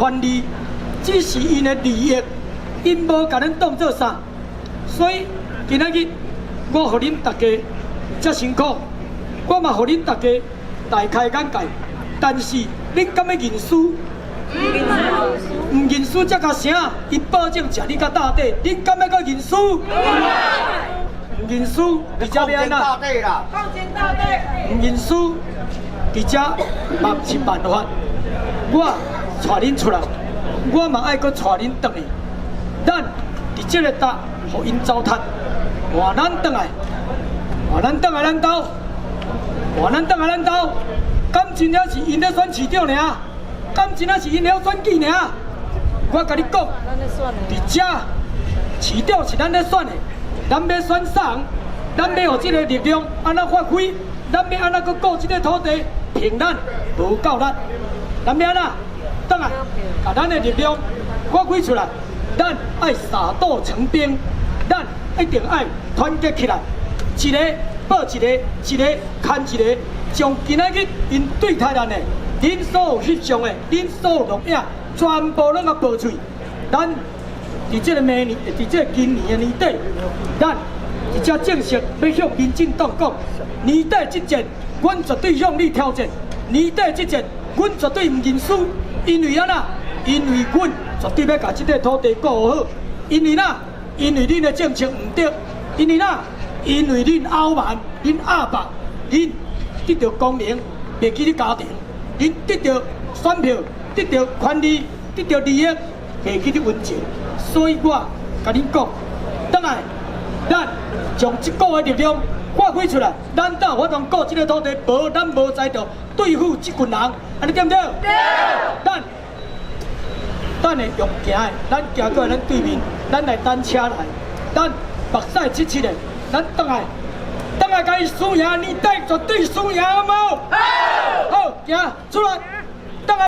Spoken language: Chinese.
权利，只是因的利益，因无甲咱当做啥。所以今仔日我互恁大家遮辛苦，我嘛互恁大家大开眼界。但是恁敢要认输？唔认输才甲声，伊保证食你较大底。恁敢要搁认输？唔认输，而且要安怎？唔认输，而且嘛毋是办法。我带恁出来，我嘛爱搁带恁转去。咱伫这个搭，互因糟蹋，换咱转来，换咱转来咱兜，换咱转来咱兜。敢真正是因咧选市长尔？敢真正是因咧选举尔？我甲你讲，伫遮市长是咱咧选的，咱要选啥人？咱要有这个力量，安怎发挥？咱要安怎去顾这个土地？凭咱无够力，咱要安怎？等下，把咱的力量发挥出来。咱爱撒豆成兵，咱一定爱团结起来，一个报一个，一个牵一个，将今仔日因对台咱的，恁所有翕相的，恁所有录影，全部拢甲报出。咱伫这个明年，伫这个今年的年底，咱直接正式要向民进党讲，年底这届，阮绝对向你挑战。年底这届，阮绝对唔认输，因为安怎？因为阮绝对要把这块土地顾好。因为哪？因为恁的政策唔对。因为哪？因为恁傲慢，恁压迫，恁得到公平，袂记你家庭，恁得到选票，得到权利，得到利益，袂记你温情。所以我甲恁讲，等下咱将这股的力量发挥出来，咱才有法通顾这个土地，无咱无才调对付这群人，安尼对不对？对。咱会用行的，咱行过来咱对面，咱来单车来，咱目屎切切的，咱等下甲伊输赢，年底绝对输赢，好无？好，行出来。